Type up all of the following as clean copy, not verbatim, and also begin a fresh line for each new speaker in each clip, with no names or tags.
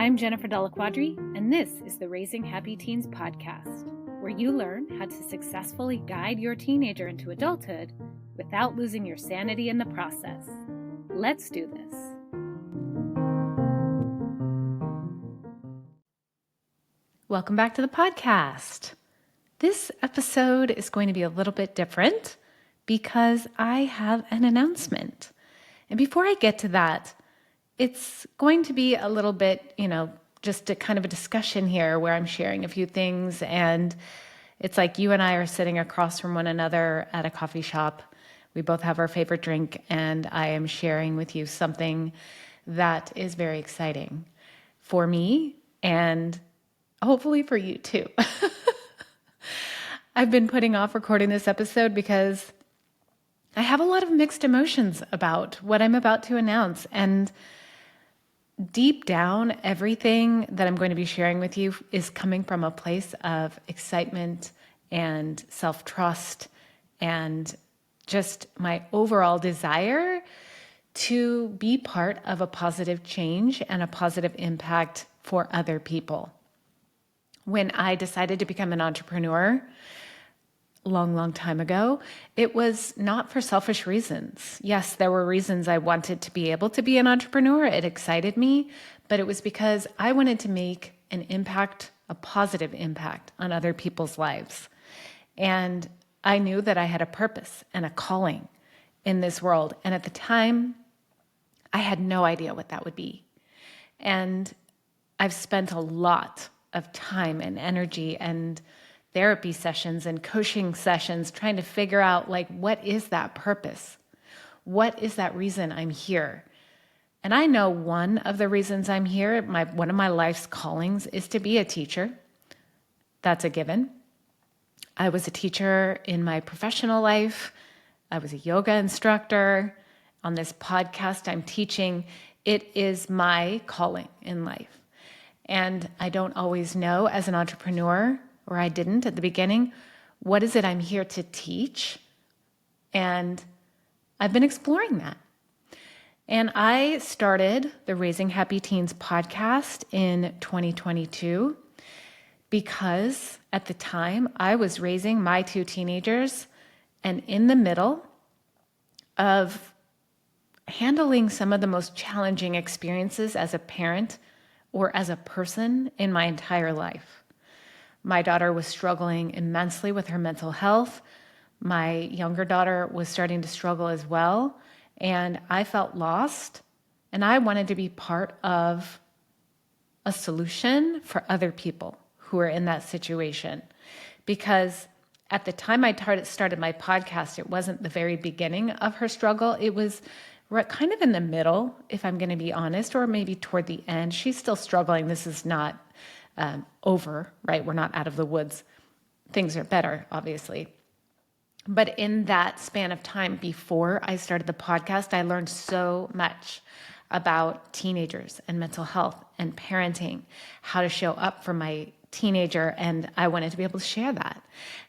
I'm Jennifer Delliquadri, and this is the Raising Happy Teens podcast, where you learn how to successfully guide your teenager into adulthood without losing your sanity in the process. Let's do this. Welcome back to the podcast. This episode is going to be a little bit different because I have an announcement. And before I get to that, it's going to be a little bit, just a kind of a discussion here where I'm sharing a few things, and it's like you and I are sitting across from one another at a coffee shop. We both have our favorite drink, and I am sharing with you something that is very exciting for me and hopefully for you too. I've been putting off recording this episode because I have a lot of mixed emotions about what I'm about to announce, and deep down, everything that I'm going to be sharing with you is coming from a place of excitement and self-trust and just my overall desire to be part of a positive change and a positive impact for other people. When I decided to become an entrepreneur long time ago, it was not for selfish reasons. Yes, there were reasons I wanted to be able to be an entrepreneur. It excited me, but it was because I wanted to make an impact, a positive impact on other people's lives. And I knew that I had a purpose and a calling in this world. And at the time, I had no idea what that would be. And I've spent a lot of time and energy and therapy sessions and coaching sessions trying to figure out, what is that purpose? What is that reason I'm here? And I know one of the reasons I'm here, one of my life's callings, is to be a teacher. That's a given. I was a teacher in my professional life. I was a yoga instructor. On this podcast, I'm teaching. It is my calling in life. And I don't always know as an entrepreneur, or I didn't at the beginning, what is it I'm here to teach? And I've been exploring that. And I started the Raising Happy Teens podcast in 2022 because at the time I was raising my two teenagers and in the middle of handling some of the most challenging experiences as a parent or as a person in my entire life. My daughter was struggling immensely with her mental health. My younger daughter was starting to struggle as well. And I felt lost. And I wanted to be part of a solution for other people who are in that situation. Because at the time I started my podcast, it wasn't the very beginning of her struggle. It was kind of in the middle, if I'm going to be honest, or maybe toward the end. She's still struggling. This is not over, right? We're not out of the woods. Things are better, obviously. But in that span of time before I started the podcast, I learned so much about teenagers and mental health and parenting, how to show up for my teenager, and I wanted to be able to share that.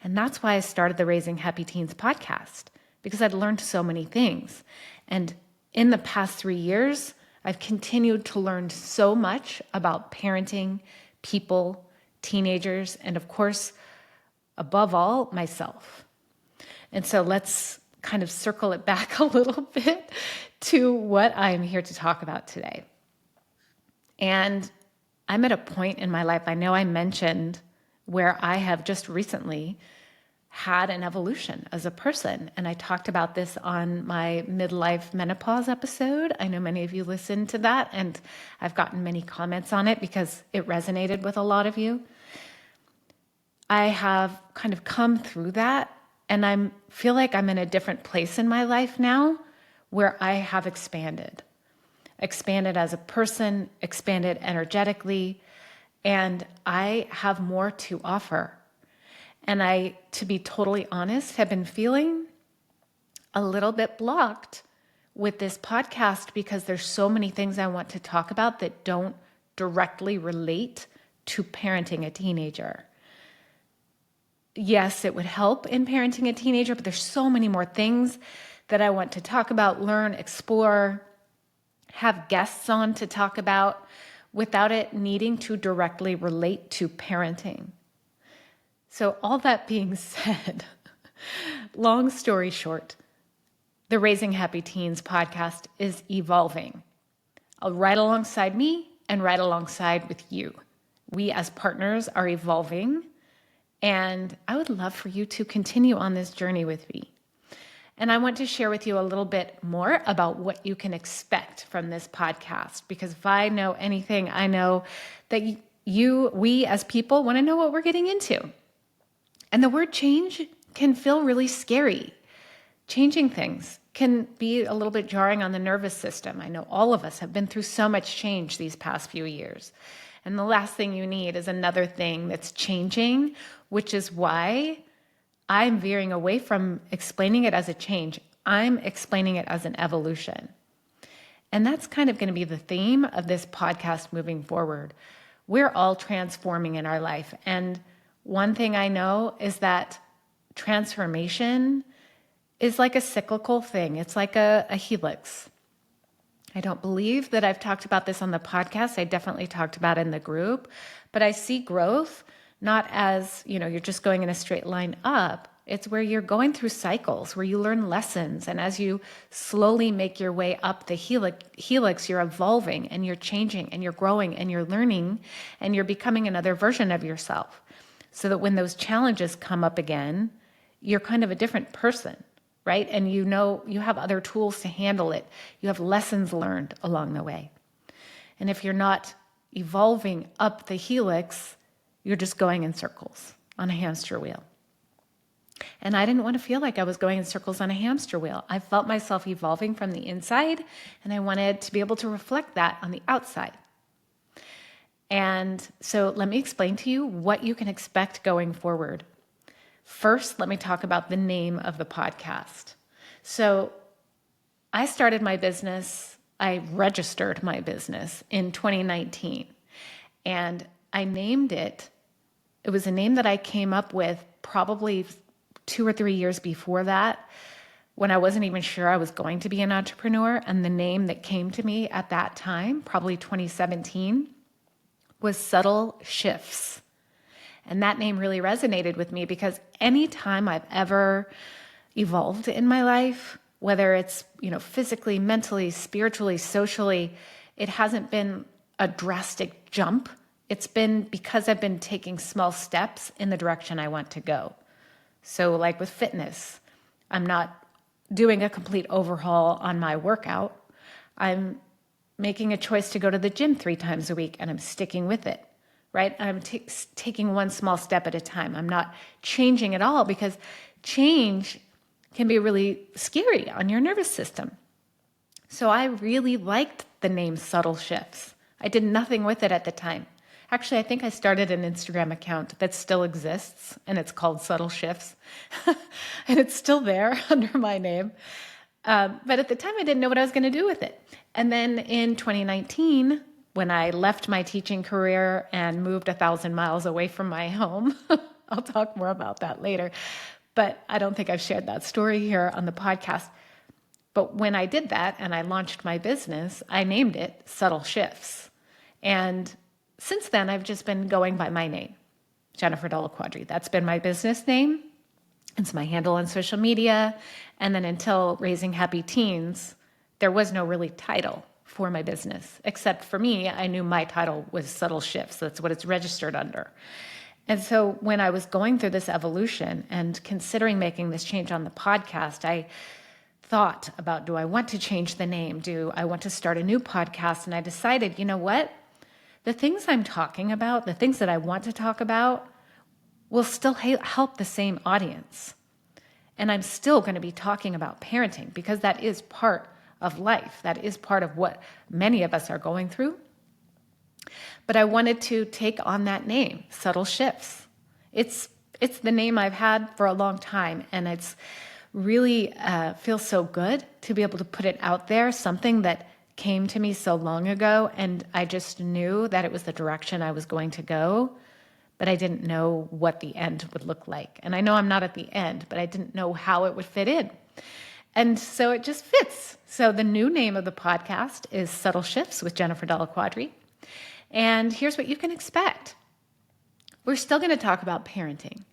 And that's why I started the Raising Happy Teens podcast, because I'd learned so many things. And in the past 3 years, I've continued to learn so much about parenting, people, teenagers, and of course, above all, myself. And so let's kind of circle it back a little bit to what I'm here to talk about today. And I'm at a point in my life, I know I mentioned, where I have just recently had an evolution as a person. And I talked about this on my midlife menopause episode. I know many of you listened to that, and I've gotten many comments on it because it resonated with a lot of you. I have kind of come through that, and I feel like I'm in a different place in my life now where I have expanded as a person, expanded energetically, and I have more to offer. And I, to be totally honest, have been feeling a little bit blocked with this podcast because there's so many things I want to talk about that don't directly relate to parenting a teenager. Yes, it would help in parenting a teenager, but there's so many more things that I want to talk about, learn, explore, have guests on to talk about, without it needing to directly relate to parenting. So all that being said, long story short, the Raising Happy Teens podcast is evolving. Right alongside me and right alongside with you. We as partners are evolving, and I would love for you to continue on this journey with me. And I want to share with you a little bit more about what you can expect from this podcast, because if I know anything, I know that we as people want to know what we're getting into. And the word change can feel really scary. Changing things can be a little bit jarring on the nervous system. I know all of us have been through so much change these past few years. And the last thing you need is another thing that's changing, which is why I'm veering away from explaining it as a change. I'm explaining it as an evolution. And that's kind of going to be the theme of this podcast moving forward. We're all transforming in our life. And one thing I know is that transformation is like a cyclical thing. It's like a helix. I don't believe that I've talked about this on the podcast. I definitely talked about it in the group, but I see growth not as, you're just going in a straight line up. It's where you're going through cycles, where you learn lessons. And as you slowly make your way up the helix, you're evolving and you're changing and you're growing and you're learning and you're becoming another version of yourself. So that when those challenges come up again, you're kind of a different person, right? And you have other tools to handle it. You have lessons learned along the way. And if you're not evolving up the helix, you're just going in circles on a hamster wheel. And I didn't want to feel like I was going in circles on a hamster wheel. I felt myself evolving from the inside, and I wanted to be able to reflect that on the outside. And so let me explain to you what you can expect going forward. First, let me talk about the name of the podcast. So I started my business, I registered my business in 2019, and I named it. It was a name that I came up with probably 2 or 3 years before that, when I wasn't even sure I was going to be an entrepreneur. And the name that came to me at that time, probably 2017, was Subtle Shifts. And that name really resonated with me because anytime I've ever evolved in my life, whether it's, physically, mentally, spiritually, socially, it hasn't been a drastic jump. It's been because I've been taking small steps in the direction I want to go. So like with fitness, I'm not doing a complete overhaul on my workout. I'm making a choice to go to the gym 3 times a week, and I'm sticking with it, right? I'm taking one small step at a time. I'm not changing at all, because change can be really scary on your nervous system. So I really liked the name Subtle Shifts. I did nothing with it at the time. Actually, I think I started an Instagram account that still exists, and it's called Subtle Shifts. And it's still there under my name. But at the time, I didn't know what I was going to do with it. And then in 2019, when I left my teaching career and moved 1,000 miles away from my home, I'll talk more about that later, but I don't think I've shared that story here on the podcast. But when I did that and I launched my business, I named it Subtle Shifts. And since then, I've just been going by my name, Jennifer Delliquadri. That's been my business name. It's my handle on social media. And then until Raising Happy Teens, there was no really title for my business. Except for me, I knew my title was Subtle Shifts. That's what it's registered under. And so when I was going through this evolution and considering making this change on the podcast, I thought about, do I want to change the name? Do I want to start a new podcast? And I decided, you know what? The things I'm talking about, the things that I want to talk about, will still help the same audience. And I'm still going to be talking about parenting, because that is part of life. That is part of what many of us are going through. But I wanted to take on that name, Subtle Shifts. It's the name I've had for a long time, and it's really feels so good to be able to put it out there, something that came to me so long ago, and I just knew that it was the direction I was going to go, but I didn't know what the end would look like. And I know I'm not at the end, but I didn't know how it would fit in. And so it just fits. So the new name of the podcast is Subtle Shifts with Jennifer Delliquadri. And here's what you can expect. We're still going to talk about parenting.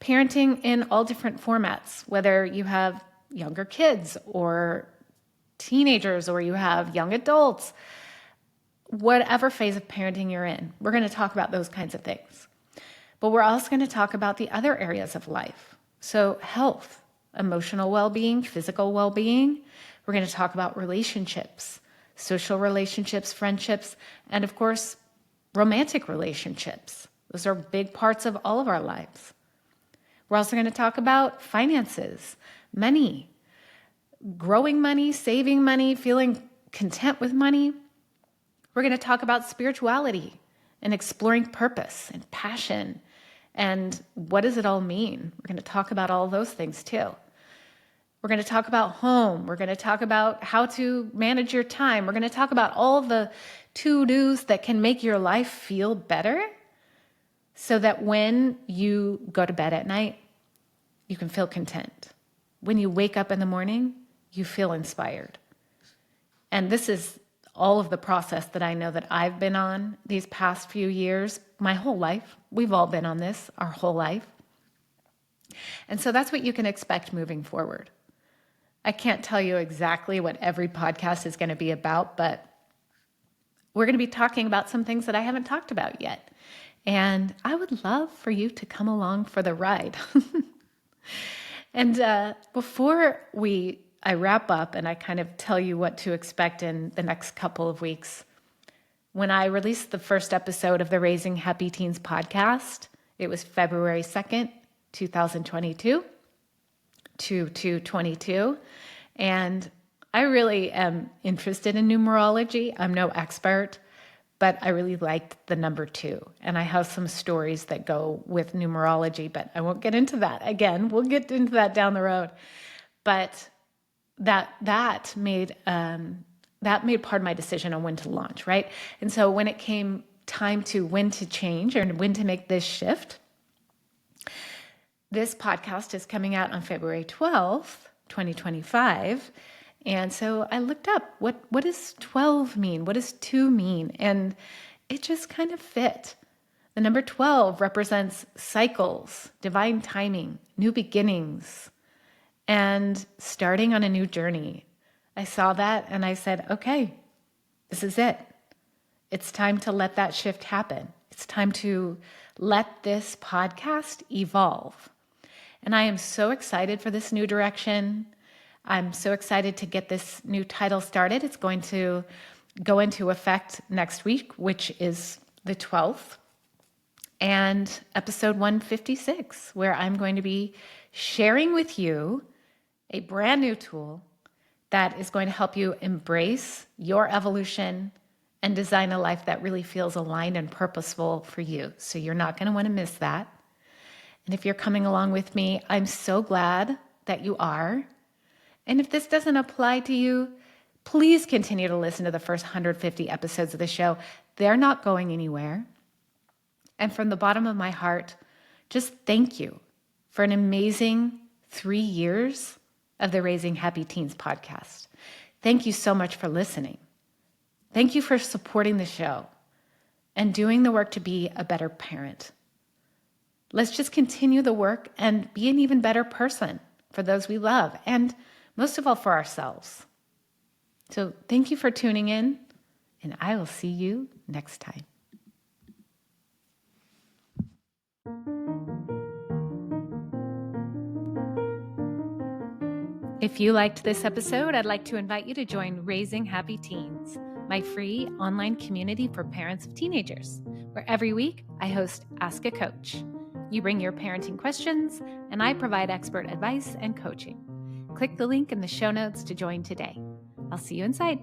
Parenting in all different formats, whether you have younger kids or teenagers or you have young adults, whatever phase of parenting you're in, we're going to talk about those kinds of things. But we're also going to talk about the other areas of life. So health, emotional well-being, physical well-being. We're going to talk about relationships, social relationships, friendships, and of course, romantic relationships. Those are big parts of all of our lives. We're also going to talk about finances, money, growing money, saving money, feeling content with money. We're going to talk about spirituality and exploring purpose and passion and what does it all mean. We're going to talk about all those things too. We're going to talk about home. We're going to talk about how to manage your time. We're going to talk about all the to-dos that can make your life feel better so that when you go to bed at night, you can feel content. When you wake up in the morning, you feel inspired. And this is all of the process that I know that I've been on these past few years, my whole life. We've all been on this our whole life. And so that's what you can expect moving forward. I can't tell you exactly what every podcast is going to be about, but we're going to be talking about some things that I haven't talked about yet. And I would love for you to come along for the ride. And before I wrap up and I kind of tell you what to expect in the next couple of weeks, when I released the first episode of the Raising Happy Teens podcast, it was February 2nd, 2022 to 2/22. And I really am interested in numerology. I'm no expert, but I really liked the number 2. And I have some stories that go with numerology, but I won't get into that. Again, we'll get into that down the road. But that made part of my decision on when to launch, right? And so when it came time to when to change or when to make this shift, this podcast is coming out on February 12th, 2025. And so I looked up, what does 12 mean? What does 2 mean? And it just kind of fit. The number 12 represents cycles, divine timing, new beginnings, and starting on a new journey. I saw that and I said, okay, this is it. It's time to let that shift happen. It's time to let this podcast evolve. And I am so excited for this new direction. I'm so excited to get this new title started. It's going to go into effect next week, which is the 12th, and episode 156, where I'm going to be sharing with you a brand new tool that is going to help you embrace your evolution and design a life that really feels aligned and purposeful for you. So you're not going to want to miss that. And if you're coming along with me, I'm so glad that you are. And if this doesn't apply to you, please continue to listen to the first 150 episodes of the show. They're not going anywhere. And from the bottom of my heart, just thank you for an amazing 3 years of the Raising Happy Teens podcast. Thank you so much for listening. Thank you for supporting the show and doing the work to be a better parent. Let's just continue the work and be an even better person for those we love, and most of all for ourselves. So thank you for tuning in, and I will see you next time. If you liked this episode, I'd like to invite you to join Raising Happy Teens, my free online community for parents of teenagers, where every week I host Ask a Coach. You bring your parenting questions, and I provide expert advice and coaching. Click the link in the show notes to join today. I'll see you inside.